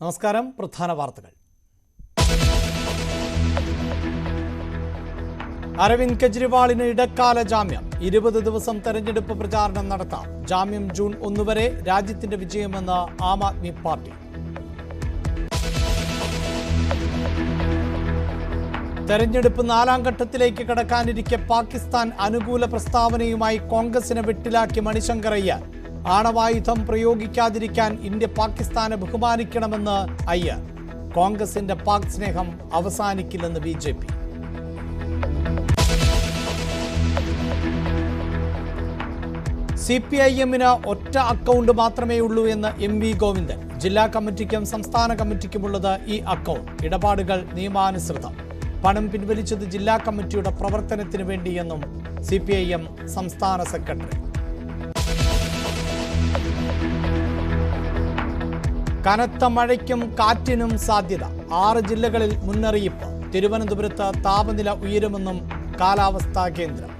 നമസ്കാരം. പ്രധാന വാർത്തകൾ. അരവിന്ദ് കെജ്രിവാളിന് ഇടക്കാല ജാമ്യം. 20 ദിവസം തെരഞ്ഞെടുപ്പ് പ്രചാരണം നടത്താം. ജാമ്യം ജൂൺ 1 വരെ. രാജ്യത്തിന്റെ വിജയമെന്ന് ആം ആദ്മി പാർട്ടി. തെരഞ്ഞെടുപ്പ് 4ാം ഘട്ടത്തിലേക്ക് കടക്കാനിരിക്കെ പാകിസ്ഥാൻ അനുകൂല പ്രസ്താവനയുമായി കോൺഗ്രസിനെ വെട്ടിലാക്കി മണിശങ്കറയ്യർ. ആണവായുധം പ്രയോഗിക്കാതിരിക്കാൻ ഇന്ത്യ പാകിസ്ഥാനെ ബഹുമാനിക്കണമെന്ന് അയ്യർ. കോൺഗ്രസിന്റെ പാക് സ്നേഹം അവസാനിക്കില്ലെന്ന് BJP. CPIM-ന് ഒറ്റ അക്കൗണ്ട് മാത്രമേ ഉള്ളൂ എന്ന് MV ഗോവിന്ദൻ. ജില്ലാ കമ്മിറ്റിക്കും സംസ്ഥാന കമ്മിറ്റിക്കുമുള്ളത് ഈ അക്കൗണ്ട്. ഇടപാടുകൾ നിയമാനുസൃതം. പണം പിൻവലിച്ചത് ജില്ലാ കമ്മിറ്റിയുടെ പ്രവർത്തനത്തിന് വേണ്ടിയെന്നും CPIM സംസ്ഥാന സെക്രട്ടറി. കനത്ത മഴയ്ക്കും കാറ്റിനും സാധ്യത. 6 ജില്ലകളിൽ മുന്നറിയിപ്പ്. തിരുവനന്തപുരത്ത് താപനില ഉയരുമെന്നും കാലാവസ്ഥാ കേന്ദ്രം.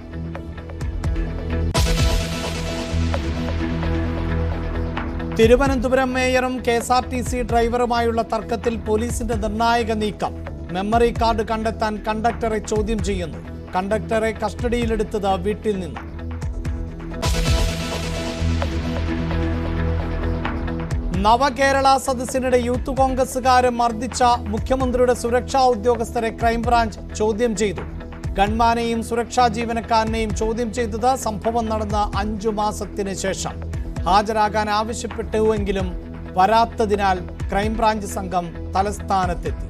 തിരുവനന്തപുരം മേയറും KSRTC ഡ്രൈവറുമായുള്ള തർക്കത്തിൽ പോലീസിന്റെ നിർണായക നീക്കം. മെമ്മറി കാർഡ് കണ്ടെത്താൻ കണ്ടക്ടറെ ചോദ്യം ചെയ്യുന്നു. കണ്ടക്ടറെ കസ്റ്റഡിയിലെടുത്തത് വീട്ടിൽ നിന്ന്. നവകേരള സദസ്സിനിടെ യൂത്ത് കോൺഗ്രസുകാരെ മർദ്ദിച്ച മുഖ്യമന്ത്രിയുടെ സുരക്ഷാ ഉദ്യോഗസ്ഥരെ ക്രൈംബ്രാഞ്ച് ചോദ്യം ചെയ്തു. ഗൺമാനെയും സുരക്ഷാ ജീവനക്കാരനെയും ചോദ്യം ചെയ്തത് സംഭവം നടന്ന 5 മാസത്തിന് ശേഷം. ഹാജരാകാൻ ആവശ്യപ്പെട്ടുവെങ്കിലും വരാത്തതിനാൽ ക്രൈംബ്രാഞ്ച് സംഘം തലസ്ഥാനത്തെത്തി.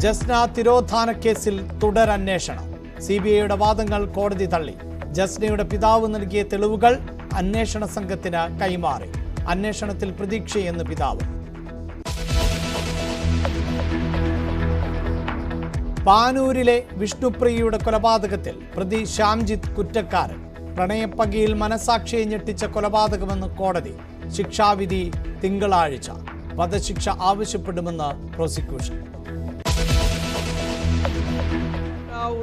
ജസ്ന തിരോധാന കേസിൽ തുടരന്വേഷണം. CBIയുടെ വാദങ്ങൾ കോടതി തള്ളി. ജസ്നയുടെ പിതാവ് നൽകിയ തെളിവുകൾ അന്വേഷണ സംഘത്തിന് കൈമാറി. അന്വേഷണത്തിൽ പ്രതീക്ഷയെന്ന് പിതാവ്. പാനൂരിലെ വിഷ്ണുപ്രിയയുടെ കൊലപാതകത്തിൽ പ്രതി ശ്യാംജിത്ത് കുറ്റക്കാരൻ. പ്രണയപ്പകയിൽ മനസാക്ഷിയെ ഞെട്ടിച്ച കൊലപാതകമെന്ന് കോടതി. ശിക്ഷാവിധി തിങ്കളാഴ്ച. വധശിക്ഷ ആവശ്യപ്പെടുമെന്ന് പ്രോസിക്യൂഷൻ.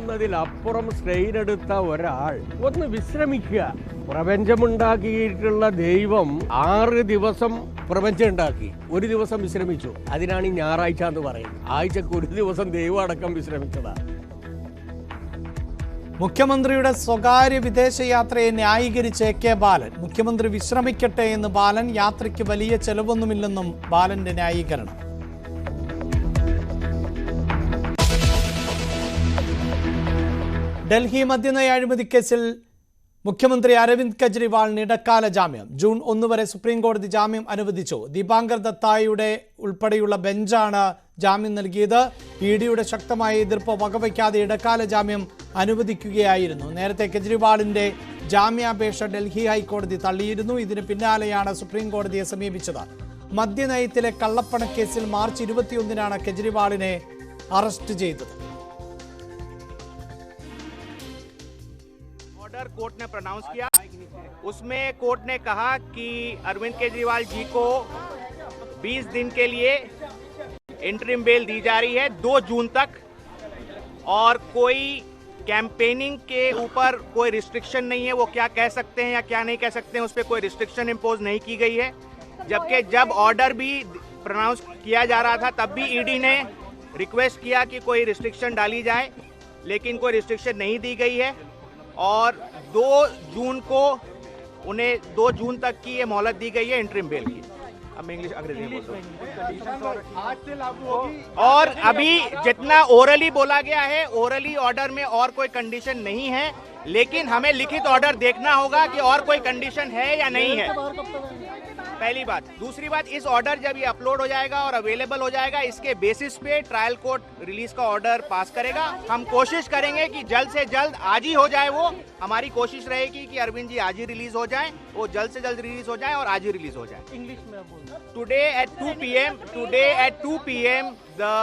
ുന്നതിലപ്പുറം സ്ട്രെയിൻ എടുത്ത ഒരാൾ ഒന്ന് വിശ്രമിക്കുക. പ്രപഞ്ചമുണ്ടാക്കിയിട്ടുള്ള ദൈവം 6 ദിവസം പ്രപഞ്ചം ഉണ്ടാക്കി, 1 ദിവസം വിശ്രമിച്ചു. അതിനാണ് ഈ ഞായറാഴ്ച എന്ന് പറയുന്നത്. ആഴ്ചക്ക് 1 ദിവസം ദൈവം അടക്കം വിശ്രമിച്ചതാണ്. മുഖ്യമന്ത്രിയുടെ സ്വകാര്യ വിദേശയാത്രയെ ന്യായീകരിച്ച് AK ബാലൻ. മുഖ്യമന്ത്രി വിശ്രമിക്കട്ടെ എന്ന് ബാലൻ. യാത്രയ്ക്ക് വലിയ ചെലവൊന്നുമില്ലെന്നും ബാലന്റെ ന്യായീകരണം. ഡൽഹി മദ്യനയ അഴിമതി കേസിൽ മുഖ്യമന്ത്രി അരവിന്ദ് കെജ്രിവാളിന് ഇടക്കാല ജാമ്യം. ജൂൺ 1 വരെ സുപ്രീം കോടതി ജാമ്യം അനുവദിച്ചു. ദീപാങ്കർ ദത്തായുടെ ഉൾപ്പെടെയുള്ള ബെഞ്ചാണ് ജാമ്യം നൽകിയത്. EDയുടെ ശക്തമായ എതിർപ്പ് വകവയ്ക്കാതെ ഇടക്കാല ജാമ്യം അനുവദിക്കുകയായിരുന്നു. നേരത്തെ കെജ്രിവാളിന്റെ ജാമ്യാപേക്ഷ ഡൽഹി ഹൈക്കോടതി തള്ളിയിരുന്നു. ഇതിന് പിന്നാലെയാണ് സുപ്രീം കോടതിയെ സമീപിച്ചത്. മദ്യനയത്തിലെ കള്ളപ്പണക്കേസിൽ മാർച്ച് 21-നാണ് കെജ്രിവാളിനെ അറസ്റ്റ് ചെയ്തത്. कोर्ट ने प्रोनाउंस किया, उसमें कोर्ट ने कहा कि अरविंद केजरीवाल जी को 20 दिन के लिए इंटरिम बेल दी जा रही है 2 जून तक, और कोई कैंपेनिंग के ऊपर कोई रिस्ट्रिक्शन नहीं है. वो क्या कह सकते हैं या क्या नहीं कह सकते हैं, उस पर कोई रिस्ट्रिक्शन इम्पोज नहीं की गई है. जबकि जब ऑर्डर भी प्रोनाउंस किया जा रहा था तब भी ED ने रिक्वेस्ट किया कि कोई रिस्ट्रिक्शन डाली जाए, लेकिन कोई रिस्ट्रिक्शन नहीं दी गई है. और 2 जून को उन्हें 2 जून तक की ये मोहलत दी गई है इंटरिम बेल की. अब मैं अंग्रेजी में बोलता हूं. आज से लागू होगी. और अभी जितना ओरली बोला गया है, ओरली ऑर्डर में और कोई कंडीशन नहीं है, लेकिन हमें लिखित ऑर्डर देखना होगा कि और कोई कंडीशन है या नहीं है. पहली बात. दूसरी बात, इस ऑर्डर जब ये अपलोड हो जाएगा और अवेलेबल हो जाएगा, इसके बेसिस पे ट्रायल कोर्ट रिलीज का ऑर्डर पास करेगा. हम कोशिश करेंगे कि जल्द से जल्द आज ही हो जाए. वो हमारी कोशिश रहेगी कि अरविंद जी आज ही रिलीज हो जाए, वो जल्द से जल्द रिलीज हो जाए और आज ही रिलीज हो जाए. इंग्लिश में today at 2 PM the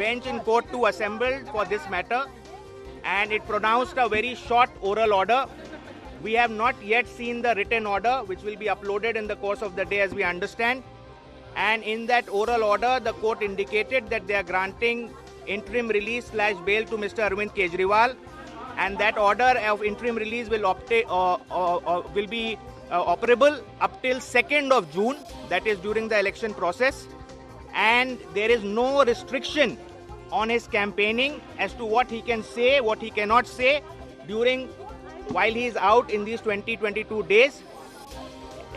bench in court 2 assembled for this matter, and it pronounced a very short oral order. We have not yet seen the written order, which will be uploaded in the course of the day, as we understand. And in that oral order, the court indicated that they are granting interim release / bail to Mr. Arvind Kejriwal, and that order of interim release will be operable up till 2nd of June, that is during the election process, and there is no restriction on his campaigning as to what he can say, what he cannot say while he is out in these 20-22 days.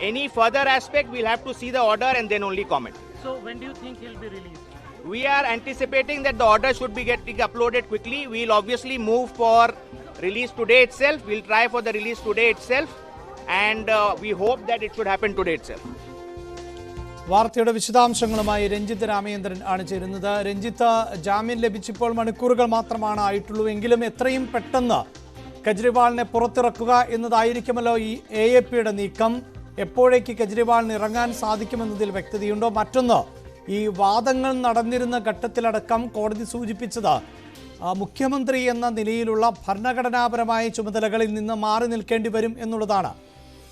Any further aspect, we'll have to see the order and then only comment. So when do you think he'll be released? We are anticipating that the order should be getting uploaded quickly. We'll obviously move for release today itself. We'll try for the release today itself, and we hope that it should happen today itself. വാർത്തയുടെ വിശദാംശങ്ങളുമായി രഞ്ജിത്ത് രാമചന്ദ്രൻ ആണ് ചേരുന്നത്. രഞ്ജിത്ത്, ജാമ്യം ലഭിച്ചിപ്പോൾ മണിക്കൂറുകൾ മാത്രമാണ് ആയിട്ടുള്ളൂ എങ്കിലും എത്രയും പെട്ടെന്ന് കെജ്രിവാളിനെ പുറത്തിറക്കുക എന്നതായിരിക്കുമല്ലോ ഈ AAPയുടെ നീക്കം. എപ്പോഴേക്ക് കെജ്രിവാളിന് ഇറങ്ങാൻ സാധിക്കുമെന്നതിൽ വ്യക്തതയുണ്ടോ? മറ്റൊന്ന്, ഈ വാദങ്ങൾ നടന്നിരുന്ന ഘട്ടത്തിലടക്കം കോടതി സൂചിപ്പിച്ചത് മുഖ്യമന്ത്രി എന്ന നിലയിലുള്ള ഭരണഘടനാപരമായ ചുമതലകളിൽ നിന്ന് മാറി നിൽക്കേണ്ടി വരും എന്നുള്ളതാണ്.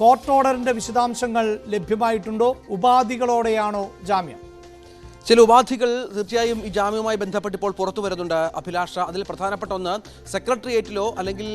കോർട്ട് ഓർഡറിന്റെ വിശദാംശങ്ങൾ ലഭ്യമായിട്ടുണ്ടോ? ഉപാധികളോടെയാണോ ജാമ്യം? ചില ഉപാധികൾ തീർച്ചയായും ഈ ജാമ്യവുമായി ബന്ധപ്പെട്ട് ഇപ്പോൾ പുറത്തു വരുന്നുണ്ട് അഭിലാഷ. അതിൽ പ്രധാനപ്പെട്ട ഒന്ന്, സെക്രട്ടേറിയറ്റിലോ അല്ലെങ്കിൽ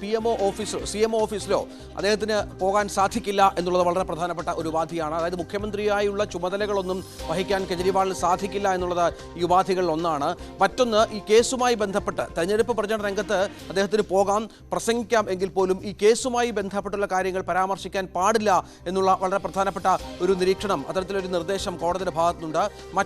PMO ഓഫീസിലോ CMO ഓഫീസിലോ അദ്ദേഹത്തിന് പോകാൻ സാധിക്കില്ല എന്നുള്ളത് വളരെ പ്രധാനപ്പെട്ട ഒരു ഉപാധിയാണ്. അതായത് മുഖ്യമന്ത്രിയായുള്ള ചുമതലകളൊന്നും വഹിക്കാൻ കെജ്രിവാളിന് സാധിക്കില്ല എന്നുള്ളത് ഈ ഉപാധികളിൽ ഒന്നാണ്. മറ്റൊന്ന്, ഈ കേസുമായി ബന്ധപ്പെട്ട് തെരഞ്ഞെടുപ്പ് പ്രചരണ രംഗത്ത് അദ്ദേഹത്തിന് പോകാം, പ്രസംഗിക്കാം എങ്കിൽ പോലും ഈ കേസുമായി ബന്ധപ്പെട്ടുള്ള കാര്യങ്ങൾ പരാമർശിക്കാൻ പാടില്ല എന്നുള്ള വളരെ പ്രധാനപ്പെട്ട ഒരു നിരീക്ഷണം, അത്തരത്തിലൊരു നിർദ്ദേശം കോടതിയുടെ ഭാഗത്തുനിന്നുണ്ട്.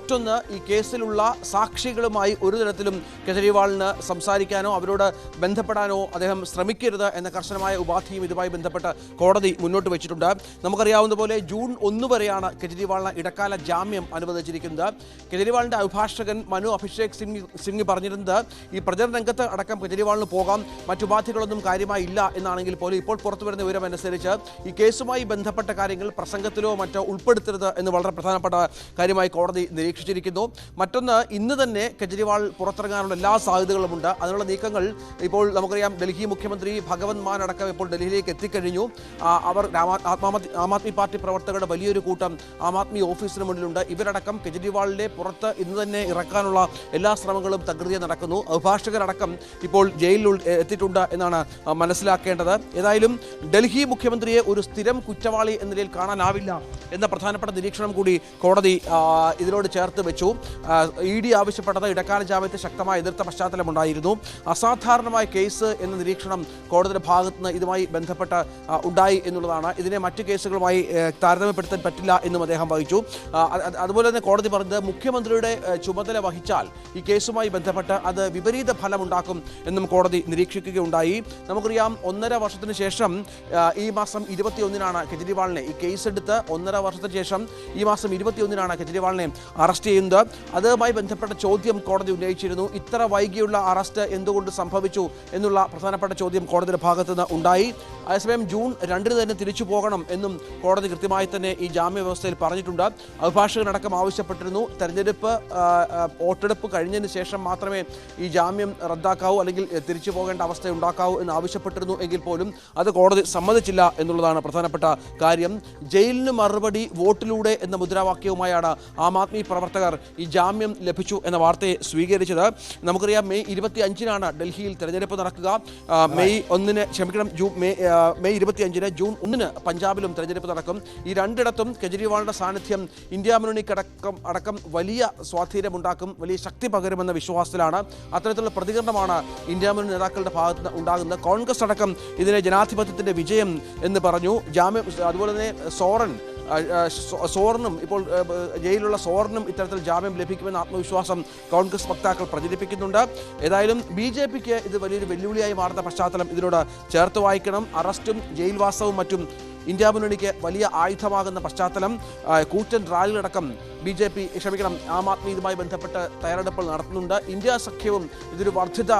മറ്റൊന്ന്, ഈ കേസിലുള്ള സാക്ഷികളുമായി ഒരു തരത്തിലും കെജ്രിവാളിന് സംസാരിക്കാനോ അവരോട് ബന്ധപ്പെടാനോ അദ്ദേഹം ശ്രമിക്കരുത് എന്ന കർശനമായ ഉപാധിയും ഇതുമായി ബന്ധപ്പെട്ട് കോടതി മുന്നോട്ട് വെച്ചിട്ടുണ്ട്. നമുക്കറിയാവുന്ന പോലെ ജൂൺ 1 വരെയാണ് കെജ്രിവാളിന് ഇടക്കാല ജാമ്യം അനുവദിച്ചിരിക്കുന്നത്. കെജ്രിവാളിന്റെ അഭിഭാഷകൻ മനു അഭിഷേക് സിംഗ് പറഞ്ഞിരുന്നത് ഈ പ്രചരണ രംഗത്ത് അടക്കം കെജ്രിവാളിന് പോകാം, മറ്റുപാധികളൊന്നും കാര്യമായി ഇല്ല എന്നാണെങ്കിൽ പോലും ഇപ്പോൾ പുറത്തുവരുന്ന വിവരം അനുസരിച്ച് ഈ കേസുമായി ബന്ധപ്പെട്ട കാര്യങ്ങൾ പ്രസംഗത്തിലോ മറ്റോ ഉൾപ്പെടുത്തരുത് എന്ന് വളരെ പ്രധാനപ്പെട്ട കാര്യമായി കോടതി നിരീക്ഷിച്ചിരിക്കുന്നു. മറ്റൊന്ന്, ഇന്ന് തന്നെ കെജ്രിവാൾ പുറത്തിറങ്ങാനുള്ള എല്ലാ സാധ്യതകളുമുണ്ട്. അതിനുള്ള നീക്കങ്ങൾ ഇപ്പോൾ നമുക്കറിയാം. ഡൽഹി മുഖ്യമന്ത്രി ഭഗവന്ത് മാൻ അടക്കം ഇപ്പോൾ ഡൽഹിയിലേക്ക് എത്തിക്കഴിഞ്ഞു. അവർ ആം ആദ്മി പാർട്ടി പ്രവർത്തകരുടെ വലിയൊരു കൂട്ടം ആം ആദ്മി ഓഫീസിന് മുന്നിലുണ്ട്. ഇവരടക്കം കെജ്രിവാളിനെ പുറത്ത് ഇന്ന് തന്നെ ഇറക്കാനുള്ള എല്ലാ ശ്രമങ്ങളും തകൃതിയായി നടക്കുന്നു. അഭിഭാഷകരടക്കം ഇപ്പോൾ ജയിലിൽ എത്തിയിട്ടുണ്ട് എന്നാണ് മനസ്സിലാക്കേണ്ടത്. ഏതായാലും ഡൽഹി മുഖ്യമന്ത്രിയെ ഒരു സ്ഥിരം കുറ്റവാളി എന്ന നിലയിൽ കാണാനാവില്ല എന്ന പ്രധാനപ്പെട്ട നിരീക്ഷണം കൂടി കോടതി ഇതിനോട് ചേർത്ത് വെച്ചു. ED ആവശ്യപ്പെട്ടത് ഇടക്കാല ജാമ്യത്തെ ശക്തമായി എതിർത്ത പശ്ചാത്തലമുണ്ടായിരുന്നു. അസാധാരണമായ കേസ് എന്ന നിരീക്ഷണം കോടതിയുടെ ഭാഗത്തുനിന്ന് ഇതുമായി ബന്ധപ്പെട്ട് ഉണ്ടായി എന്നുള്ളതാണ്. ഇതിനെ മറ്റു കേസുകളുമായി താരതമ്യപ്പെടുത്താൻ പറ്റില്ല എന്നും അദ്ദേഹം വഹിച്ചു. അതുപോലെ തന്നെ കോടതി പറഞ്ഞത് മുഖ്യമന്ത്രിയുടെ ചുമതല വഹിച്ചാൽ ഈ കേസുമായി ബന്ധപ്പെട്ട് അത് വിപരീത ഫലമുണ്ടാക്കും എന്നും കോടതി നിരീക്ഷിക്കുകയുണ്ടായി. നമുക്കറിയാം, 1.5 വർഷത്തിന് ശേഷം ഈ മാസം 21-നാണ് കെജ്രിവാളിനെ, ഈ കേസെടുത്ത് 1.5 വർഷത്തിന് ശേഷം ഈ മാസം 21-നാണ് കെജ്രിവാളിനെ അറസ്റ്റ് ചെയ്യുന്നത്. അതുമായി ബന്ധപ്പെട്ട ചോദ്യം കോടതി ഉന്നയിച്ചിരുന്നു. ഇത്ര വൈകിയുള്ള അറസ്റ്റ് എന്തുകൊണ്ട് സംഭവിച്ചു എന്നുള്ള പ്രധാനപ്പെട്ട ചോദ്യം കോടതിയുടെ ഭാഗത്തു നിന്ന് ഉണ്ടായി. അതേസമയം ജൂൺ 2-ന് തന്നെ തിരിച്ചു പോകണം എന്നും കോടതി കൃത്യമായി തന്നെ ഈ ജാമ്യ വ്യവസ്ഥയിൽ പറഞ്ഞിട്ടുണ്ട്. അഭിഭാഷകനടക്കം ആവശ്യപ്പെട്ടിരുന്നു തെരഞ്ഞെടുപ്പ് വോട്ടെടുപ്പ് കഴിഞ്ഞതിന് ശേഷം മാത്രമേ ഈ ജാമ്യം റദ്ദാക്കാവൂ അല്ലെങ്കിൽ തിരിച്ചു പോകേണ്ട അവസ്ഥ ഉണ്ടാക്കാവൂ എന്ന് ആവശ്യപ്പെട്ടിരുന്നു എങ്കിൽ പോലും അത് കോടതി സമ്മതിച്ചില്ല എന്നുള്ളതാണ് പ്രധാനപ്പെട്ട കാര്യം. ജയിലിന് മറുപടി വോട്ടിലൂടെ എന്ന മുദ്രാവാക്യവുമായാണ് ആം ആദ്മി പ്രവർത്തകർ ഈ ജാമ്യം ലഭിച്ചു എന്ന വാർത്തയെ സ്വീകരിച്ചത്. നമുക്കറിയാം, മെയ് 25-നാണ് ഡൽഹിയിൽ തെരഞ്ഞെടുപ്പ് നടക്കുക. മെയ് 25-ന് ജൂൺ 1-ന് പഞ്ചാബിലും തെരഞ്ഞെടുപ്പ് നടക്കും. ഈ രണ്ടിടത്തും കെജ്രിവാളിന്റെ സാന്നിധ്യം ഇന്ത്യ മുന്നണിക്കടക്കം വലിയ സ്വാധീനമുണ്ടാക്കും, വലിയ ശക്തി പകരുമെന്ന വിശ്വാസത്തിലാണ്. അത്തരത്തിലുള്ള പ്രതികരണമാണ് ഇന്ത്യ മുന്നണി നേതാക്കളുടെ ഭാഗത്ത് നിന്ന് ഉണ്ടാകുന്നത്. കോൺഗ്രസ് അടക്കം ഇതിനെ ജനാധിപത്യത്തിന്റെ വിജയം എന്ന് പറഞ്ഞു. ജാമ്യം അതുപോലെ തന്നെ സോറിനും ഇപ്പോൾ ജയിലിലുള്ള സോറിനും ഇത്തരത്തിൽ ജാമ്യം ലഭിക്കുമെന്ന ആത്മവിശ്വാസം കോൺഗ്രസ് വക്താക്കൾ പ്രചരിപ്പിക്കുന്നുണ്ട്. ഏതായാലും BJPക്ക് ഇത് വലിയൊരു വെല്ലുവിളിയായി മാറുന്ന പശ്ചാത്തലം ഇതിനോട് ചേർത്ത് വായിക്കണം. അറസ്റ്റും ജയിൽവാസവും മറ്റും ഇന്ത്യ മുന്നണിക്ക് വലിയ ആയുധമാകുന്ന പശ്ചാത്തലം. കൂറ്റൻ റാലികളടക്കം ആം ആദ്മി ഇതുമായി ബന്ധപ്പെട്ട് തയ്യാറെടുപ്പുകൾ നടത്തുന്നുണ്ട്. ഇന്ത്യ സഖ്യവും ഇതൊരു വർദ്ധിത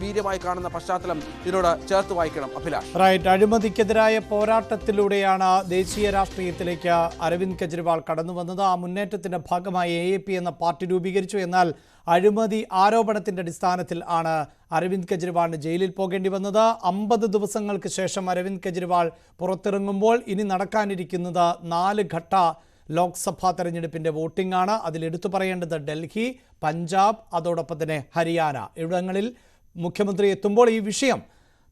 വീര്യമായി കാണുന്ന പശ്ചാത്തലം ഇതിനോട് ചേർത്ത് വായിക്കണം. അഭിലാഷ്, റൈറ്റ്. അഴിമതിക്കെതിരായ പോരാട്ടത്തിലൂടെയാണ് ദേശീയ രാഷ്ട്രീയത്തിലേക്ക് അരവിന്ദ് കെജ്രിവാൾ കടന്നു വന്നത്. ആ മുന്നേറ്റത്തിന്റെ ഭാഗമായി AAP എന്ന പാർട്ടി രൂപീകരിച്ചു. എന്നാൽ അഴിമതി ആരോപണത്തിന്റെ അടിസ്ഥാനത്തിൽ ആണ് അരവിന്ദ് കെജ്രിവാളിന് ജയിലിൽ പോകേണ്ടി വന്നത്. 50 ദിവസങ്ങൾക്ക് ശേഷം അരവിന്ദ് കെജ്രിവാൾ പുറത്തിറങ്ങുമ്പോൾ ഇനി നടക്കാനിരിക്കുന്നത് 4 ഘട്ട ലോക്സഭാ തെരഞ്ഞെടുപ്പിന്റെ വോട്ടിംഗ് ആണ്. അതിൽ എടുത്തു പറയേണ്ടത് ഡൽഹി, പഞ്ചാബ്, അതോടൊപ്പം തന്നെ ഹരിയാന ഇവിടങ്ങളിൽ മുഖ്യമന്ത്രി എത്തുമ്പോൾ ഈ വിഷയം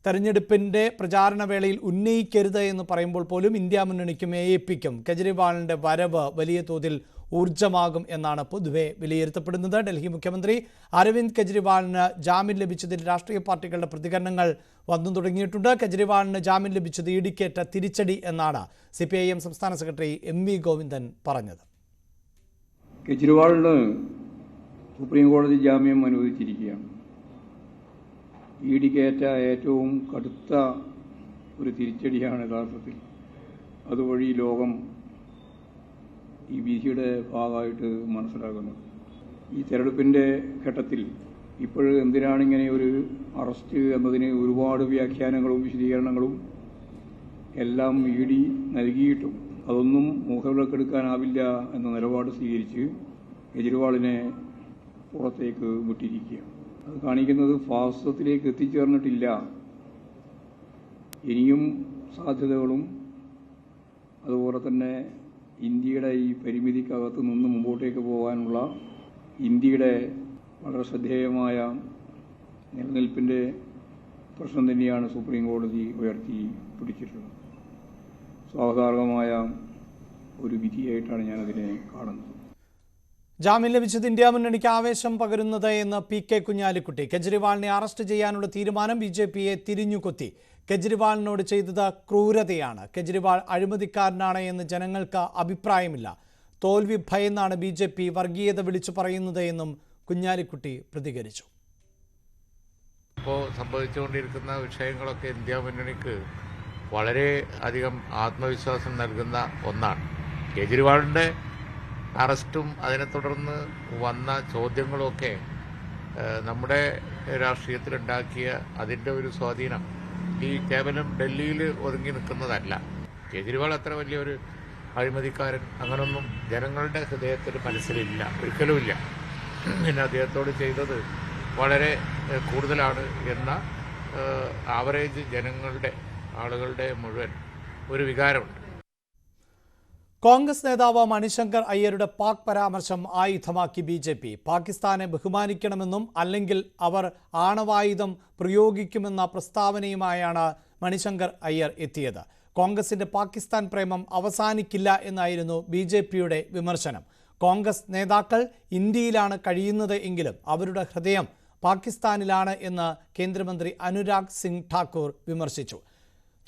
തെരഞ്ഞെടുപ്പിൻ്റെ പ്രചാരണ വേളയിൽ ഉന്നയിക്കരുത് എന്ന് പറയുമ്പോൾ പോലും ഇന്ത്യ മുന്നണിക്കും AAPക്കും കെജ്രിവാളിൻ്റെ വരവ് വലിയ തോതിൽ ഊർജ്ജമാകും എന്നാണ് പൊതുവെ വിലയിരുത്തപ്പെടുന്നത്. ഡൽഹി മുഖ്യമന്ത്രി അരവിന്ദ് കെജ്രിവാളിന് ജാമ്യം ലഭിച്ചതിൽ രാഷ്ട്രീയ പാർട്ടികളുടെ പ്രതികരണങ്ങൾ വന്നു തുടങ്ങിയിട്ടുണ്ട്. കെജ്രിവാളിന് ജാമ്യം ലഭിച്ചത് ഇടിക്കേറ്റ തിരിച്ചടി എന്നാണ് CPIM സംസ്ഥാന സെക്രട്ടറി MV ഗോവിന്ദൻ പറഞ്ഞത്. കെജ്രിവാളിന് സുപ്രീം കോടതി ജാമ്യം അനുവദിച്ചിരിക്കുകയാണ്. ഇടിക്കേറ്റ ഏറ്റവും കടുത്ത ഒരു തിരിച്ചടിയാണ് യഥാർത്ഥത്തിൽ. അതുവഴി ലോകം ഈ വിധിയുടെ ഭാഗമായിട്ട് മനസ്സിലാക്കുന്നത്. ഈ തെരഞ്ഞെടുപ്പിൻ്റെ ഘട്ടത്തിൽ ഇപ്പോഴും എന്തിനാണ് ഇങ്ങനെ ഒരു അറസ്റ്റ് എന്നതിന് ഒരുപാട് വ്യാഖ്യാനങ്ങളും വിശദീകരണങ്ങളും എല്ലാം ED നൽകിയിട്ടും അതൊന്നും മുഖവിലക്കെടുക്കാനാവില്ല എന്ന നിലപാട് സ്വീകരിച്ച് കെജ്രിവാളിനെ പുറത്തേക്ക് വിട്ടിരിക്കുകയാണ്. അത് കാണിക്കുന്നത് ഫാസിസത്തിലേക്ക് എത്തിച്ചേർന്നിട്ടില്ല, ഇനിയും സാധ്യതകളും അതുപോലെ തന്നെ ഇന്ത്യയുടെ ഈ പരിമിതിക്കകത്ത് നിന്ന് മുമ്പോട്ടേക്ക് പോകാനുള്ള ഇന്ത്യയുടെ വളരെ ശ്രദ്ധേയമായ നിലനിൽപ്പിൻ്റെ പ്രശ്നം തന്നെയാണ് സുപ്രീം കോടതി ഉയർത്തി പിടിച്ചിട്ടുള്ളത്. സ്വാഗതാർഹമായ ഒരു വിധിയായിട്ടാണ് ഞാനതിനെ കാണുന്നത്. ജാമ്യം ലഭിച്ചത് ഇന്ത്യ മുന്നണിക്ക് ആവേശം പകരുന്നത് എന്ന് PK കുഞ്ഞാലിക്കുട്ടി. കെജ്രിവാളിനെ അറസ്റ്റ് ചെയ്യാനുള്ള തീരുമാനം BJPയെ തിരിഞ്ഞുകൊത്തി. കെജ്രിവാളിനോട് ചെയ്തത് ക്രൂരതയാണ്. കെജ്രിവാൾ അഴിമതിക്കാരനാണ് എന്ന് ജനങ്ങൾക്ക് അഭിപ്രായമില്ല. തോൽവി ഭയന്നാണ് BJP വർഗീയത വിളിച്ചു പറയുന്നത് എന്നും കുഞ്ഞാലിക്കുട്ടി പ്രതികരിച്ചു. ഇപ്പോൾ സംഭവിച്ചുകൊണ്ടിരിക്കുന്ന വിഷയങ്ങളൊക്കെ ഇന്ത്യ മുന്നണിക്ക് വളരെ അധികം ആത്മവിശ്വാസം നൽകുന്ന ഒന്നാണ്. കെജ്രിവാളിൻ്റെ അറസ്റ്റും അതിനെ തുടർന്ന് വന്ന ചോദ്യങ്ങളുമൊക്കെ നമ്മുടെ രാഷ്ട്രീയത്തിലുണ്ടാക്കിയ അതിൻ്റെ ഒരു സ്വാധീനം ഈ കേവലം ഡൽഹിയിൽ ഒതുങ്ങി നിൽക്കുന്നതല്ല. കേജ്രിവാൾ അത്ര വലിയൊരു അഴിമതിക്കാരൻ അങ്ങനൊന്നും ജനങ്ങളുടെ ഹൃദയത്തിൽ മനസ്സിലില്ല, ഒരിക്കലുമില്ല. പിന്നെ അദ്ദേഹത്തോട് ചെയ്തത് വളരെ കൂടുതലാണ് എന്ന ആവറേജ് ആളുകളുടെ മുഴുവൻ ഒരു വികാരമുണ്ട്. കോൺഗ്രസ് നേതാവ് മണിശങ്കർ അയ്യരുടെ പാക് പരാമർശം ആയുധമാക്കി BJP. പാകിസ്ഥാനെ ബഹുമാനിക്കണമെന്നും അല്ലെങ്കിൽ അവർ ആണവായുധം പ്രയോഗിക്കുമെന്ന പ്രസ്താവനയുമായാണ് മണിശങ്കർ അയ്യർ എത്തിയത്. കോൺഗ്രസിന്റെ പാകിസ്ഥാൻ പ്രേമം അവസാനിക്കില്ല എന്നായിരുന്നു BJPയുടെ വിമർശനം. കോൺഗ്രസ് നേതാക്കൾ ഇന്ത്യയിലാണ് കഴിയുന്നത് എങ്കിലും അവരുടെ ഹൃദയം പാകിസ്ഥാനിലാണ് എന്ന് കേന്ദ്രമന്ത്രി അനുരാഗ് സിംഗ് ഠാക്കൂർ വിമർശിച്ചു.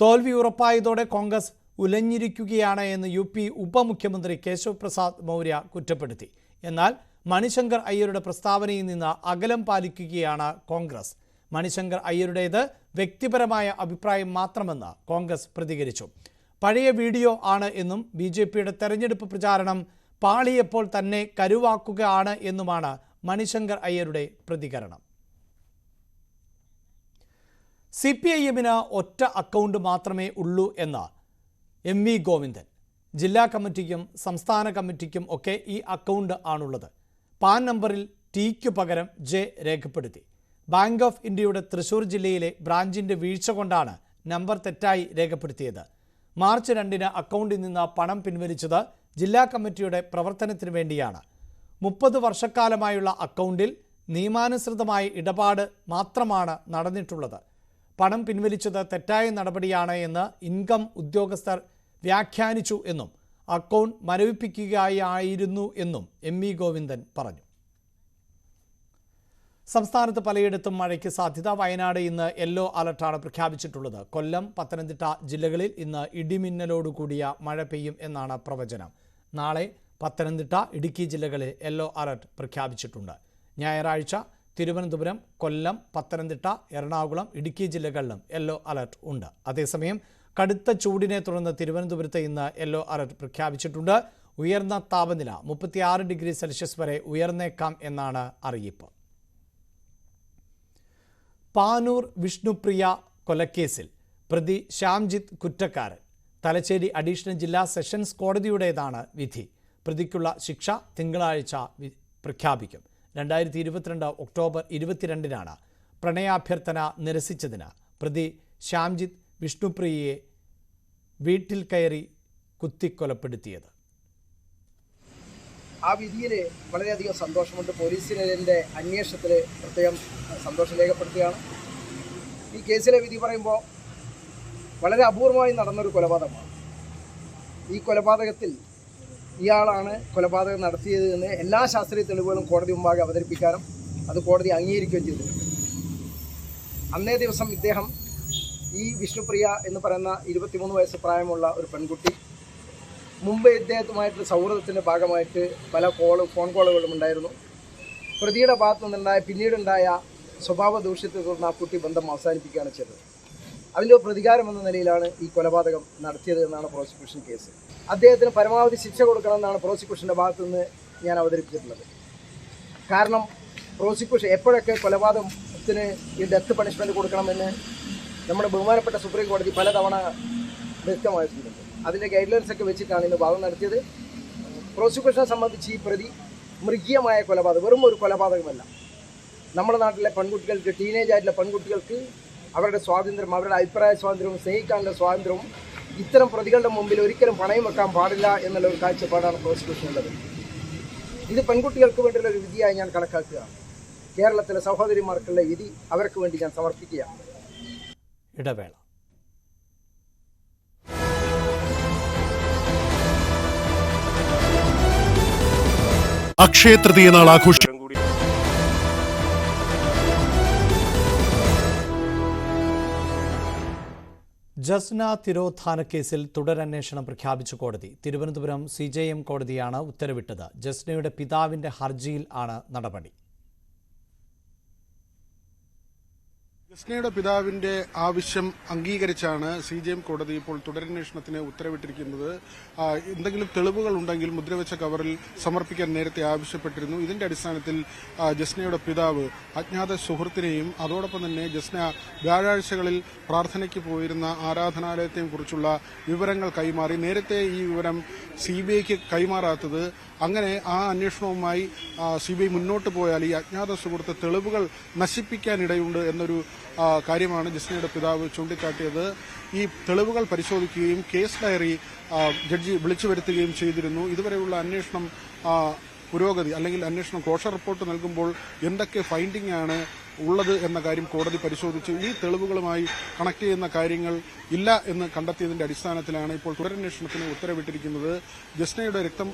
തോൽവി ഉറപ്പായതോടെ കോൺഗ്രസ് ഉലഞ്ഞിരിക്കുകയാണ് എന്ന് UP ഉപമുഖ്യമന്ത്രി കേശവ് പ്രസാദ് മൗര്യ കുറ്റപ്പെടുത്തി. എന്നാൽ മണിശങ്കർ അയ്യരുടെ പ്രസ്താവനയിൽ നിന്ന് അകലം പാലിക്കുകയാണ് കോൺഗ്രസ്. മണിശങ്കർ അയ്യരുടേത് വ്യക്തിപരമായ അഭിപ്രായം മാത്രമെന്ന് കോൺഗ്രസ് പ്രതികരിച്ചു. പഴയ വീഡിയോ ആണ് എന്നും BJPയുടെ തെരഞ്ഞെടുപ്പ് പ്രചാരണം പാളിയപ്പോൾ തന്നെ കരുവാക്കുകയാണ് എന്നുമാണ് മണിശങ്കർ അയ്യരുടെ പ്രതികരണം. CPIMന് ഒറ്റ അക്കൗണ്ട് മാത്രമേ ഉള്ളൂ എന്ന് MV ഗോവിന്ദൻ. ജില്ലാ കമ്മിറ്റിക്കും സംസ്ഥാന കമ്മിറ്റിക്കും ഒക്കെ ഈ അക്കൗണ്ട് ആണുള്ളത്. പാൻ നമ്പറിൽ Tയ്ക്കു പകരം J രേഖപ്പെടുത്തി. ബാങ്ക് ഓഫ് ഇന്ത്യയുടെ തൃശൂർ ജില്ലയിലെ ബ്രാഞ്ചിൻ്റെ വീഴ്ച കൊണ്ടാണ് നമ്പർ തെറ്റായി രേഖപ്പെടുത്തിയത്. മാർച്ച് 2-ന് അക്കൗണ്ടിൽ നിന്ന് പണം പിൻവലിച്ചത് ജില്ലാ കമ്മിറ്റിയുടെ പ്രവർത്തനത്തിന് വേണ്ടിയാണ്. 30 വർഷക്കാലമായുള്ള അക്കൗണ്ടിൽ നിയമാനുസൃതമായ ഇടപാട് മാത്രമാണ് നടന്നിട്ടുള്ളത്. പണം പിൻവലിച്ചത് തെറ്റായ നടപടിയാണ് എന്ന് ഇൻകം ഉദ്യോഗസ്ഥർ വ്യാഖ്യാനിച്ചു എന്നും അക്കൗണ്ട് മരവിപ്പിക്കുകയായിരുന്നു എന്നും MV ഗോവിന്ദൻ പറഞ്ഞു. സംസ്ഥാനത്ത് പലയിടത്തും മഴയ്ക്ക് സാധ്യത. വയനാട് ഇന്ന് യെല്ലോ അലർട്ടാണ് പ്രഖ്യാപിച്ചിട്ടുള്ളത്. കൊല്ലം, പത്തനംതിട്ട ജില്ലകളിൽ ഇന്ന് ഇടിമിന്നലോടുകൂടിയ മഴ പെയ്യും എന്നാണ് പ്രവചനം. നാളെ പത്തനംതിട്ട, ഇടുക്കി ജില്ലകളിൽ യെല്ലോ അലർട്ട് പ്രഖ്യാപിച്ചിട്ടുണ്ട്. ഞായറാഴ്ച തിരുവനന്തപുരം, കൊല്ലം, പത്തനംതിട്ട, എറണാകുളം, ഇടുക്കി ജില്ലകളിലും യെല്ലോ അലർട്ട് ഉണ്ട്. അതേസമയം കടുത്ത ചൂടിനെ തുടർന്ന് തിരുവനന്തപുരത്ത് ഇന്ന് യെല്ലോ അലർട്ട് പ്രഖ്യാപിച്ചിട്ടുണ്ട്. ഉയർന്ന താപനില 36 ഡിഗ്രി സെൽഷ്യസ് വരെ ഉയർന്നേക്കാം എന്നാണ് അറിയിപ്പ്. പാനൂർ വിഷ്ണുപ്രിയ കൊലക്കേസിൽ പ്രതി ശ്യാംജിത്ത് കുറ്റക്കാരൻ. തലശ്ശേരി അഡീഷണൽ ജില്ലാ സെഷൻസ് കോടതിയുടേതാണ് വിധി. പ്രതിക്കുള്ള ശിക്ഷ തിങ്കളാഴ്ച പ്രഖ്യാപിക്കും. 2022 ഒക്ടോബർ 22-നാണ് പ്രണയാഭ്യർത്ഥന നിരസിച്ചതിന് പ്രതി ശ്യാംജിത്ത് വിഷ്ണുപ്രിയയെ വീട്ടിൽ കയറി കുത്തിക്കൊലപ്പെടുത്തിയത്. ആ വിധിയിൽ വളരെയധികം സന്തോഷമുണ്ട്. പോലീസിൻ്റെ അന്വേഷണത്തിൽ പ്രത്യേകം സന്തോഷം രേഖപ്പെടുത്തുകയാണ്. ഈ കേസിലെ വിധി പറയുമ്പോൾ വളരെ അപൂർവമായി നടന്നൊരു കൊലപാതകമാണ്. ഈ കൊലപാതകത്തിൽ ഇയാളാണ് കൊലപാതകം നടത്തിയത് എന്ന് എല്ലാ ശാസ്ത്രീയ തെളിവുകളും കോടതി മുമ്പാകെ അവതരിപ്പിക്കാനും അത് കോടതി അംഗീകരിക്കുകയും ചെയ്തു. അന്നേ ദിവസം ഇദ്ദേഹം ഈ വിഷ്ണുപ്രിയ എന്ന് പറയുന്ന 23 വയസ്സ് പ്രായമുള്ള ഒരു പെൺകുട്ടി മുമ്പ് ഇദ്ദേഹത്തുമായിട്ടുള്ള സൗഹൃദത്തിൻ്റെ ഭാഗമായിട്ട് പല ഫോൺ കോളുകളും ഉണ്ടായിരുന്നു. പ്രതിയുടെ ഭാഗത്തു നിന്നുണ്ടായ പിന്നീടുണ്ടായ സ്വഭാവ ദൂഷ്യത്തെ തുടർന്ന് ആ കുട്ടി ബന്ധം അവസാനിപ്പിക്കുകയാണ് ചെയ്തത്. അതിൻ്റെ പ്രതികാരം എന്ന നിലയിലാണ് ഈ കൊലപാതകം നടത്തിയത് എന്നാണ് പ്രോസിക്യൂഷൻ കേസ്. അദ്ദേഹത്തിന് പരമാവധി ശിക്ഷ കൊടുക്കണമെന്നാണ് പ്രോസിക്യൂഷൻ്റെ ഭാഗത്തു നിന്ന് ഞാൻ അവതരിപ്പിച്ചിട്ടുള്ളത്. കാരണം പ്രോസിക്യൂഷൻ എപ്പോഴൊക്കെ കൊലപാതകത്തിന് ഈ ഡെത്ത് പണിഷ്മെൻറ്റ് കൊടുക്കണമെന്ന് നമ്മുടെ ബഹുമാനപ്പെട്ട സുപ്രീം കോടതി പലതവണ വ്യക്തമായിട്ടുണ്ട്. അതിൻ്റെ ഗൈഡ് ലൈൻസ് ഒക്കെ വെച്ചിട്ടാണ് ഇന്ന് വാദം നടത്തിയത്. പ്രോസിക്യൂഷനെ സംബന്ധിച്ച് ഈ പ്രതി മൃഗീയമായ കൊലപാതകം വെറും ഒരു കൊലപാതകമല്ല. നമ്മുടെ നാട്ടിലെ പെൺകുട്ടികൾക്ക്, ടീനേജ് ആയിട്ടുള്ള പെൺകുട്ടികൾക്ക് അവരുടെ സ്വാതന്ത്ര്യം, അവരുടെ അഭിപ്രായ സ്വാതന്ത്ര്യവും സ്നേഹിക്കാനുള്ള സ്വാതന്ത്ര്യവും ഇത്തരം പ്രതികളുടെ മുമ്പിൽ ഒരിക്കലും പണയം വെക്കാൻ പാടില്ല എന്നുള്ള ഒരു കാഴ്ചപ്പാടാണ് പ്രോസിക്യൂഷനുള്ളത്. ഇത് പെൺകുട്ടികൾക്ക് വേണ്ടിയുള്ള ഒരു വിധിയായി ഞാൻ കണക്കാക്കുകയാണ്. കേരളത്തിലെ സഹോദരിമാർക്കുള്ള വിധി അവർക്ക് വേണ്ടി ഞാൻ സമർപ്പിക്കുകയാണ്. ഇടവേള. അക്ഷയ തൃതീയ നാൾ ആഘോഷം. ജസ്ന തിരോധാന കേസിൽ തുടരന്വേഷണം പ്രഖ്യാപിച്ച കോടതി. തിരുവനന്തപുരം CJM കോടതിയാണ് ഉത്തരവിട്ടത്. ജസ്നയുടെ പിതാവിന്റെ ഹർജിയിൽ ആണ് നടപടി. ജസ്നയുടെ പിതാവിന്റെ ആവശ്യം അംഗീകരിച്ചാണ് CJM കോടതി ഇപ്പോൾ തുടരന്വേഷണത്തിന് ഉത്തരവിട്ടിരിക്കുന്നത്. എന്തെങ്കിലും തെളിവുകൾ ഉണ്ടെങ്കിൽ മുദ്രവെച്ച കവറിൽ സമർപ്പിക്കാൻ നേരത്തെ ആവശ്യപ്പെട്ടിരുന്നു. ഇതിന്റെ അടിസ്ഥാനത്തിൽ ജസ്നയുടെ പിതാവ് അജ്ഞാത സുഹൃത്തിനെയും അതോടൊപ്പം തന്നെ ജസ്ന വ്യാഴാഴ്ചകളിൽ പ്രാർത്ഥനയ്ക്ക് പോയിരുന്ന ആരാധനാലയത്തെയും കുറിച്ചുള്ള വിവരങ്ങൾ കൈമാറി. നേരത്തെ ഈ വിവരം CBIക്ക് കൈമാറാത്തത്, അങ്ങനെ ആ അന്വേഷണവുമായി CBI മുന്നോട്ട് പോയാൽ ഈ അജ്ഞാത സുഹൃത്ത് തെളിവുകൾ നശിപ്പിക്കാനിടയുണ്ട് എന്നൊരു കാര്യമാണ് ജസ്നയുടെ പിതാവ് ചൂണ്ടിക്കാട്ടിയത്. ഈ തെളിവുകൾ പരിശോധിക്കുകയും കേസ് ഡയറി ജഡ്ജി വിളിച്ചു വരുത്തുകയും ചെയ്തിരുന്നു. ഇതുവരെയുള്ള അന്വേഷണം പുരോഗതി അല്ലെങ്കിൽ അന്വേഷണം ക്ലോഷർ റിപ്പോർട്ട് നൽകുമ്പോൾ എന്തൊക്കെ ഫൈൻഡിംഗ് ആണ് ഉള്ളത് എന്ന കാര്യം കോടതി പരിശോധിച്ചു. ഈ തെളിവുകളുമായി കണക്ട് ചെയ്യുന്ന കാര്യങ്ങൾ ഇല്ല എന്ന് കണ്ടെത്തിയതിന്റെ അടിസ്ഥാനത്തിലാണ് ഇപ്പോൾ തുടരന്വേഷണത്തിന് ഉത്തരവിട്ടിരിക്കുന്നത്. ജസ്നയുടെ രക്തം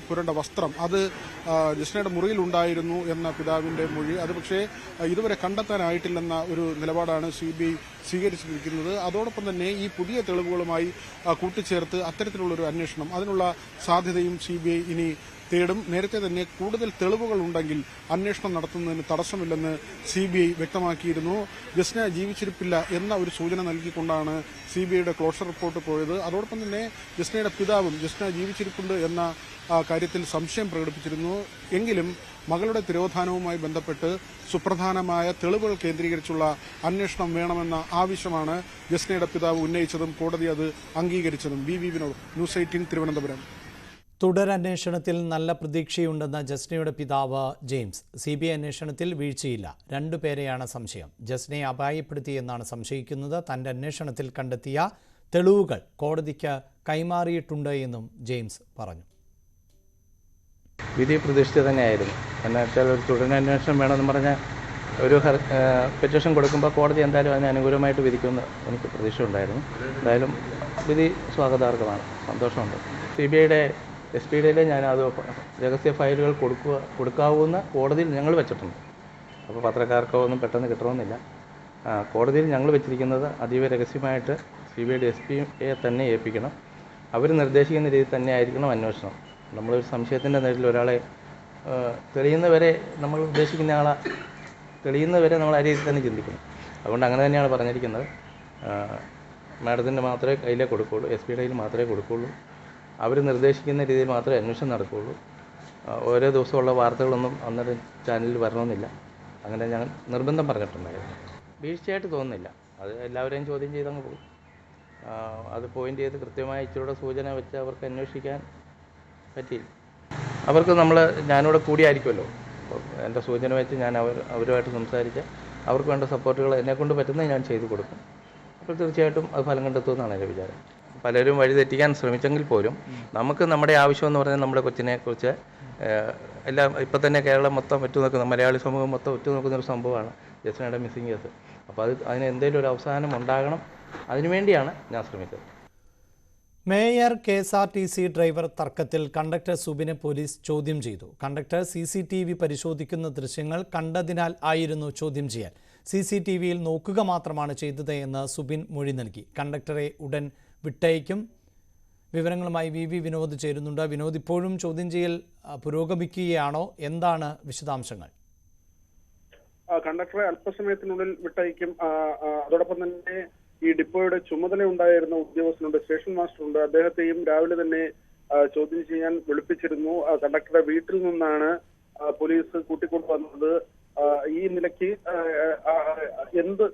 പുരണ്ട വസ്ത്രം അത് ജസ്നയുടെ മുറിയിലുണ്ടായിരുന്നു എന്ന പിതാവിന്റെ മൊഴി, അത് പക്ഷേ ഇതുവരെ കണ്ടെത്താനായിട്ടില്ലെന്ന ഒരു നിലപാടാണ് CBI സ്വീകരിച്ചിരിക്കുന്നത്. അതോടൊപ്പം തന്നെ ഈ പുതിയ തെളിവുകളുമായി കൂട്ടിച്ചേർത്ത് അത്തരത്തിലുള്ളൊരു അന്വേഷണം, അതിനുള്ള സാധ്യതയും CBI ഇനി തേടും. നേരത്തെ തന്നെ കൂടുതൽ തെളിവുകൾ ഉണ്ടെങ്കിൽ അന്വേഷണം നടത്തുന്നതിന് തടസ്സമില്ലെന്ന് CBI വ്യക്തമാക്കിയിരുന്നു. ജസ്ന ജീവിച്ചിരിപ്പില്ല എന്ന ഒരു സൂചന നൽകിക്കൊണ്ടാണ് CBIയുടെ ക്ലോഷർ റിപ്പോർട്ട് പോയത്. അതോടൊപ്പം തന്നെ ജസ്നയുടെ പിതാവും ജസ്ന ജീവിച്ചിരിപ്പുണ്ട് എന്ന കാര്യത്തിൽ സംശയം പ്രകടിപ്പിച്ചിരുന്നു. എങ്കിലും മകളുടെ തിരോധാനവുമായി ബന്ധപ്പെട്ട് സുപ്രധാനമായ തെളിവുകൾ കേന്ദ്രീകരിച്ചുള്ള അന്വേഷണം വേണമെന്ന ആവശ്യമാണ് ജസ്നയുടെ പിതാവ് ഉന്നയിച്ചതും കോടതി അത് അംഗീകരിച്ചതും. V Vinod, news 18 Thiruvananthapuram. തുടരന്വേഷണത്തിൽ നല്ല പ്രതീക്ഷയുണ്ടെന്ന ജസ്നയുടെ പിതാവ് ജെയിംസ്. CBI അന്വേഷണത്തിൽ വീഴ്ചയില്ല, 2 പേരെയാണ് സംശയം. ജസ്നയെ അപായപ്പെടുത്തിയെന്നാണ് സംശയിക്കുന്നത്. തന്റെ അന്വേഷണത്തിൽ കണ്ടെത്തിയ തെളിവുകൾ കോടതിക്ക് കൈമാറിയിട്ടുണ്ട് എന്നും ജെയിംസ് പറഞ്ഞു. വിധി പ്രതീക്ഷിച്ച് തന്നെയായിരുന്നു. എന്ന് വെച്ചാൽ ഒരു തുടരന്വേഷണം വേണമെന്ന് പറഞ്ഞാൽ ഒരു പെറ്റീഷൻ കൊടുക്കുമ്പോൾ കോടതി എന്തായാലും അതിന് അനുകൂലമായിട്ട് വിധിക്കുമെന്ന് എനിക്ക് പ്രതീക്ഷ ഉണ്ടായിരുന്നു. എന്തായാലും വിധി സ്വാഗതാർഹമാണ്, സന്തോഷമുണ്ട്. CBIയുടെ SPDയിലെ ഞാനത് രഹസ്യ ഫയലുകൾ കൊടുക്കാവുന്ന കോടതിയിൽ ഞങ്ങൾ വെച്ചിട്ടുണ്ട്. അപ്പോൾ പത്രക്കാർക്കോ ഒന്നും പെട്ടെന്ന് കിട്ടണമെന്നില്ല. കോടതിയിൽ ഞങ്ങൾ വെച്ചിരിക്കുന്നത് അതീവ രഹസ്യമായിട്ട് CBIയുടെ SPയെ തന്നെ ഏൽപ്പിക്കണം. അവർ നിർദ്ദേശിക്കുന്ന രീതിയിൽ തന്നെ ആയിരിക്കണം അന്വേഷണം. നമ്മളൊരു സംശയത്തിൻ്റെ നേരിൽ ഒരാളെ തെളിയുന്നവരെ നമ്മൾ ഉദ്ദേശിക്കുന്ന ആളെ തെളിയുന്നവരെ നമ്മൾ ആ രീതിയിൽ തന്നെ ചിന്തിക്കണം. അതുകൊണ്ട് അങ്ങനെ തന്നെയാണ് പറഞ്ഞിരിക്കുന്നത്. മാഡത്തിൻ്റെ മാത്രമേ കയ്യിലേ കൊടുക്കുകയുള്ളൂ, SPയുടെ കയ്യിൽ മാത്രമേ കൊടുക്കുകയുള്ളൂ. അവർ നിർദ്ദേശിക്കുന്ന രീതിയിൽ മാത്രമേ അന്വേഷണം നടക്കുകയുള്ളൂ. ഓരോ ദിവസമുള്ള വാർത്തകളൊന്നും അന്നേരം ചാനലിൽ വരണമെന്നില്ല. അങ്ങനെ ഞാൻ നിർബന്ധം പറഞ്ഞിട്ടുണ്ടായിരുന്നു. വീഴ്ചയായിട്ട് തോന്നുന്നില്ല. അത് എല്ലാവരെയും ചോദ്യം ചെയ്തങ്ങ് പോകും. അത് പോയിൻ്റ് ചെയ്ത് കൃത്യമായി ഇച്ചിരൂടെ സൂചന വെച്ച് അവർക്ക് അന്വേഷിക്കാൻ പറ്റിയില്ല. അവർക്ക് ഞാനിവിടെ കൂടിയായിരിക്കുമല്ലോ. എൻ്റെ സൂചന വെച്ച് ഞാൻ അവരുമായിട്ട് സംസാരിച്ച് അവർക്ക് വേണ്ട സപ്പോർട്ടുകൾ എന്നെക്കൊണ്ട് പറ്റുന്നത് ഞാൻ ചെയ്തു കൊടുക്കും. അപ്പോൾ തീർച്ചയായിട്ടും അത് ഫലം കണ്ടെത്തുമെന്നാണ് എൻ്റെ വിചാരം. പലരും വഴിതെറ്റിക്കാൻ ശ്രമിച്ചെങ്കിൽ പോലും നമുക്ക് നമ്മുടെ ആവശ്യമെന്ന് പറഞ്ഞാൽ നമ്മുടെ കൊച്ചിനെക്കുറിച്ച് എല്ലാം ഇപ്പം തന്നെ കേരളം മൊത്തം ഒറ്റുനോക്കുന്ന, മലയാളി സമൂഹം മൊത്തം ഒറ്റുനോക്കുന്നൊരു സംഭവമാണ് ജസ്നയുടെ മിസ്സിംഗ് കേസ്. അപ്പോൾ അതിന് എന്തെങ്കിലും ഒരു അവസാനം ഉണ്ടാകണം, അതിനുവേണ്ടിയാണ് ഞാൻ ശ്രമിച്ചത്. മേയർ KSRTC ഡ്രൈവർ തർക്കത്തിൽ കണ്ടക്ടർ സുബിനെ പോലീസ് ചോദ്യം ചെയ്തു. കണ്ടക്ടർ CCTV പരിശോധിക്കുന്ന ദൃശ്യങ്ങൾ കണ്ടതിനാൽ ആയിരുന്നു ചോദ്യം ചെയ്യാൻ. CCTVയിൽ നോക്കുക മാത്രമാണ് ചെയ്തത് എന്ന് സുബിൻ മൊഴി നൽകി. കണ്ടക്ടറെ ഉടൻ വിട്ടയക്കും. വിവരങ്ങളുമായി VV വിനോദ് ചേരുന്നുണ്ട്. വിനോദ്, ഇപ്പോഴും ചോദ്യം ചെയ്യൽ പുരോഗമിക്കുകയാണോ? എന്താണ് വിശദാംശങ്ങൾ? കണ്ടക്ടറെ അല്പസമയത്തിനുള്ളിൽ വിട്ടയക്കും. അതോടൊപ്പം തന്നെ ഈ ഡിപ്പോയുടെ ചുമതല ഉണ്ടായിരുന്ന ഉദ്യോഗസ്ഥനുണ്ട്, സ്റ്റേഷൻ മാസ്റ്ററുണ്ട്, അദ്ദേഹത്തെയും രാവിലെ തന്നെ ചോദ്യം ചെയ്യാൻ വിളിപ്പിച്ചിരുന്നു. കണ്ടക്ടറുടെ വീട്ടിൽ നിന്നാണ് പോലീസ് കൂട്ടിക്കൊണ്ടുവന്നത്. ഈ നിലയ്ക്ക്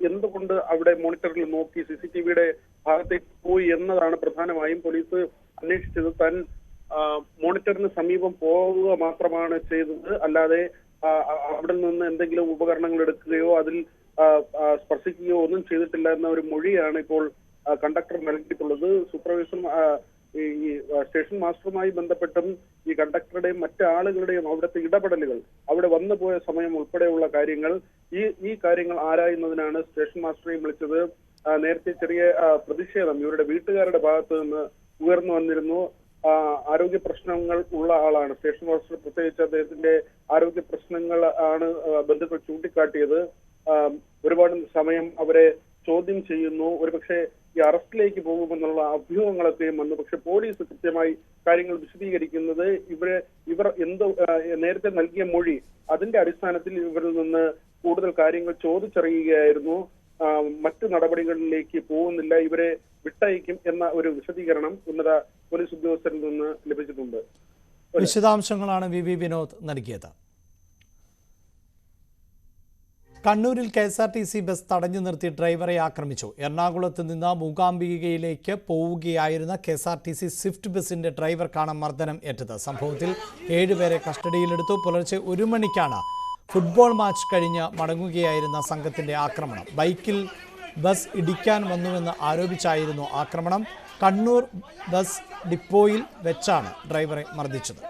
എന്തുകൊണ്ട് അവിടെ മോണിറ്ററിൽ നോക്കി CCTVയുടെ ഭാഗത്തേക്ക് പോയി എന്നതാണ് പ്രധാനമായും പോലീസ് അന്വേഷിച്ചത്. താൻ മോണിറ്ററിന് സമീപം പോവുക മാത്രമാണ് ചെയ്തത്, അല്ലാതെ അവിടെ നിന്ന് എന്തെങ്കിലും ഉപകരണങ്ങൾ എടുക്കുകയോ അതിൽ സ്പർശിക്കുകയോ ഒന്നും ചെയ്തിട്ടില്ല എന്ന ഒരു മൊഴിയാണ് ഇപ്പോൾ കണ്ടക്ടർ നൽകിയിട്ടുള്ളത്. സൂപ്പർവൈസറും ഈ സ്റ്റേഷൻ മാസ്റ്ററുമായി ബന്ധപ്പെട്ടും ഈ കണ്ടക്ടറുടെയും മറ്റ് ആളുകളുടെയും അവിടുത്തെ ഇടപെടലുകൾ, അവിടെ വന്നു പോയ സമയം ഉൾപ്പെടെയുള്ള കാര്യങ്ങൾ, ഈ കാര്യങ്ങൾ ആരായുന്നതിനാണ് സ്റ്റേഷൻ മാസ്റ്ററെയും വിളിച്ചത്. നേരത്തെ ചെറിയ പ്രതിഷേധം ഇവരുടെ വീട്ടുകാരുടെ ഭാഗത്ത് നിന്ന് ഉയർന്നു വന്നിരുന്നു. ആരോഗ്യ പ്രശ്നങ്ങൾ ഉള്ള ആളാണ് സ്റ്റേഷൻ മാസ്റ്റർ, പ്രത്യേകിച്ച് അദ്ദേഹത്തിന്റെ ആരോഗ്യ പ്രശ്നങ്ങൾ ആണ് ബന്ധുക്കൾ ചൂണ്ടിക്കാട്ടിയത്. ഒരുപാട് സമയം അവരെ ചോദ്യം ചെയ്യുന്നു, ഒരുപക്ഷെ ഈ അറസ്റ്റിലേക്ക് പോകുമെന്നുള്ള അഭ്യൂഹങ്ങളൊക്കെയും വന്നു. പക്ഷെ പോലീസ് കൃത്യമായി കാര്യങ്ങൾ വിശദീകരിക്കുന്നത് ഇവർ നേരത്തെ നൽകിയ മൊഴി, അതിന്റെ അടിസ്ഥാനത്തിൽ ഇവരിൽ നിന്ന് കൂടുതൽ കാര്യങ്ങൾ ചോദിച്ചറിയുകയായിരുന്നു. മറ്റു നടപടികളിലേക്ക് പോകുന്നില്ല, ഇവരെ വിട്ടയക്കും എന്ന ഒരു വിശദീകരണം ഉന്നത പോലീസ് ഉദ്യോഗസ്ഥരിൽ നിന്ന് ലഭിച്ചിട്ടുണ്ട്. വിശദാംശങ്ങളാണ് VV വിനോദ് നൽകിയത്. കണ്ണൂരിൽ KSRTC ബസ് തടഞ്ഞു നിർത്തി ഡ്രൈവറെ ആക്രമിച്ചു. എറണാകുളത്ത് നിന്ന് മൂകാംബികയിലേക്ക് പോവുകയായിരുന്ന KSRTC സ്വിഫ്റ്റ് ബസിന്റെ ഡ്രൈവർക്കാണ് മർദ്ദനം ഏറ്റത്. സംഭവത്തിൽ 7 പേരെ കസ്റ്റഡിയിലെടുത്തു. പുലർച്ചെ 1 മണിക്കാണ് ഫുട്ബോൾ മാച്ച് കഴിഞ്ഞ് മടങ്ങുകയായിരുന്ന സംഘത്തിന്റെ ആക്രമണം. ബൈക്കിൽ ബസ് ഇടിക്കാൻ വന്നുവെന്ന് ആരോപിച്ചായിരുന്നു ആക്രമണം. കണ്ണൂർ ബസ് ഡിപ്പോയിൽ വെച്ചാണ് ഡ്രൈവറെ മർദ്ദിച്ചത്.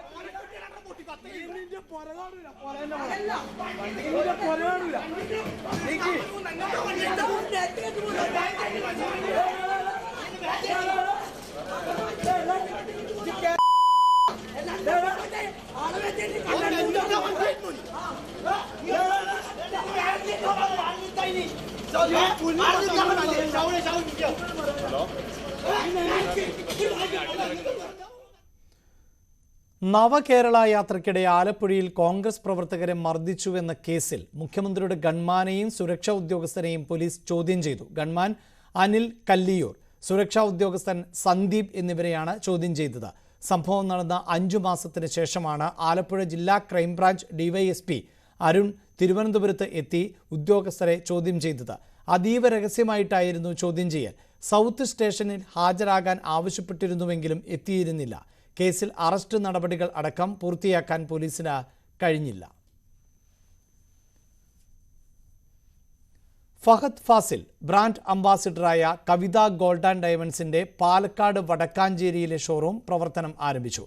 നവകേരള യാത്രയ്ക്കിടെ ആലപ്പുഴയിൽ കോൺഗ്രസ് പ്രവർത്തകരെ മർദ്ദിച്ചുവെന്ന കേസിൽ മുഖ്യമന്ത്രിയുടെ ഗൺമാനെയും സുരക്ഷാ ഉദ്യോഗസ്ഥരെയും പോലീസ് ചോദ്യം ചെയ്തു. ഗൺമാൻ അനിൽ കല്ലിയൂർ, സുരക്ഷാ ഉദ്യോഗസ്ഥൻ സന്ദീപ് എന്നിവരെയാണ് ചോദ്യം ചെയ്തത്. സംഭവം നടന്ന 5 മാസത്തിന് ശേഷമാണ് ആലപ്പുഴ ജില്ലാ ക്രൈംബ്രാഞ്ച് DYSP അരുൺ തിരുവനന്തപുരത്ത് എത്തി ഉദ്യോഗസ്ഥരെ ചോദ്യം ചെയ്തത്. അതീവ രഹസ്യമായിട്ടായിരുന്നു ചോദ്യം ചെയ്യൽ. സൗത്ത് സ്റ്റേഷനിൽ ഹാജരാകാൻ ആവശ്യപ്പെട്ടിരുന്നുവെങ്കിലും എത്തിയിരുന്നില്ല. കേസിൽ അറസ്റ്റ് നടപടികൾ അടക്കം പൂർത്തിയാക്കാൻ പോലീസിന് കഴിഞ്ഞില്ല. ഫഹദ് ഫാസിൽ ബ്രാൻഡ് അംബാസിഡറായ കവിത ഗോൾഡ് ആൻഡ് ഡയമണ്ട്സിന്റെ പാലക്കാട് വടക്കാഞ്ചേരിയിലെ ഷോറൂം പ്രവർത്തനം ആരംഭിച്ചു.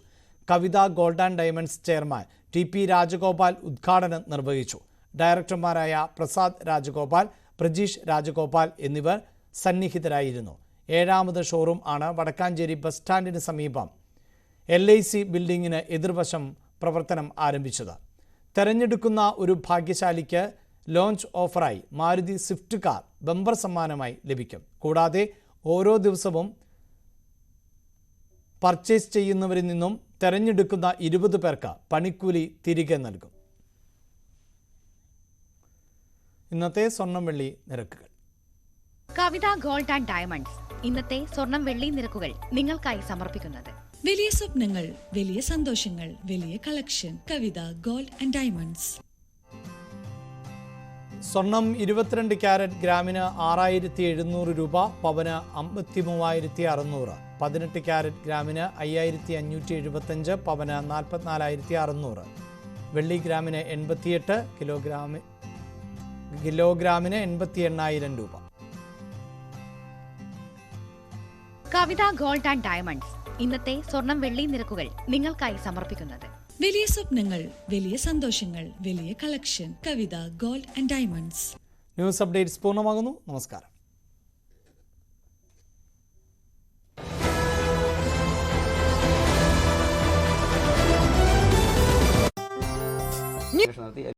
Kavitha gold and diamonds chairman TP Rajagopal ഉദ്ഘാടനം നിർവഹിച്ചു. ഡയറക്ടർമാരായ പ്രസാദ് രാജഗോപാൽ, പ്രജീഷ് രാജഗോപാൽ എന്നിവർ സന്നിഹിതരായിരുന്നു. 7ാമത് ഷോറൂം ആണ് വടക്കാഞ്ചേരി ബസ് സ്റ്റാൻഡിന് സമീപം LIC ബിൽഡിങ്ങിന് എതിർവശം പ്രവർത്തനം ആരംഭിച്ചത്. തെരഞ്ഞെടുക്കുന്ന ഒരു ഭാഗ്യശാലിക്ക് ലോഞ്ച് ഓഫറായി മാരുതി സ്വിഫ്റ്റ് കാർ ബമ്പർ സമ്മാനമായി ലഭിക്കും. കൂടാതെ ഓരോ ദിവസവും പർച്ചേസ് ചെയ്യുന്നവരിൽ നിന്നും തെരഞ്ഞെടുക്കുന്ന 20 പേർക്ക് പണിക്കൂലി തിരികെ നൽകും. ഇന്നത്തെ സ്വർണം വെള്ളി നിരക്കുകൾ. കവിത ഗോൾഡ് ആൻഡ് ഡയമണ്ട്സ് ഇന്നത്തെ സ്വർണം വെള്ളി നിരക്കുകൾ നിങ്ങൾക്കായി സമർപ്പിക്കുന്നത്. വലിയ സ്വപ്നങ്ങൾ, വലിയ സന്തോഷങ്ങൾ, വലിയ collection. Kavitha gold and diamonds. സ്വർണം 22 ക്യാരറ്റ് ഗ്രാമിന് 6700 രൂപ, പവന് 53600. 18 ക്യാരറ്റ് ഗ്രാമിന് 5575, പവന് 44600. വെള്ളി ഗ്രാമിന് 88, കിലോഗ്രാമിന് 88,000 രൂപ. കവിത ഗോൾഡ് ആൻഡ് ഡയമണ്ട്സ് ഇന്നത്തെ സ്വർണം വെള്ളി നിരക്കുകൾ നിങ്ങൾക്കായി സമർപ്പിക്കുന്നത്. വലിയ സ്വപ്നങ്ങൾ, വലിയ സന്തോഷങ്ങൾ, വലിയ collection. Kavitha gold and diamonds. News updates പൂർണ്ണമാകുന്നു. നമസ്കാരം.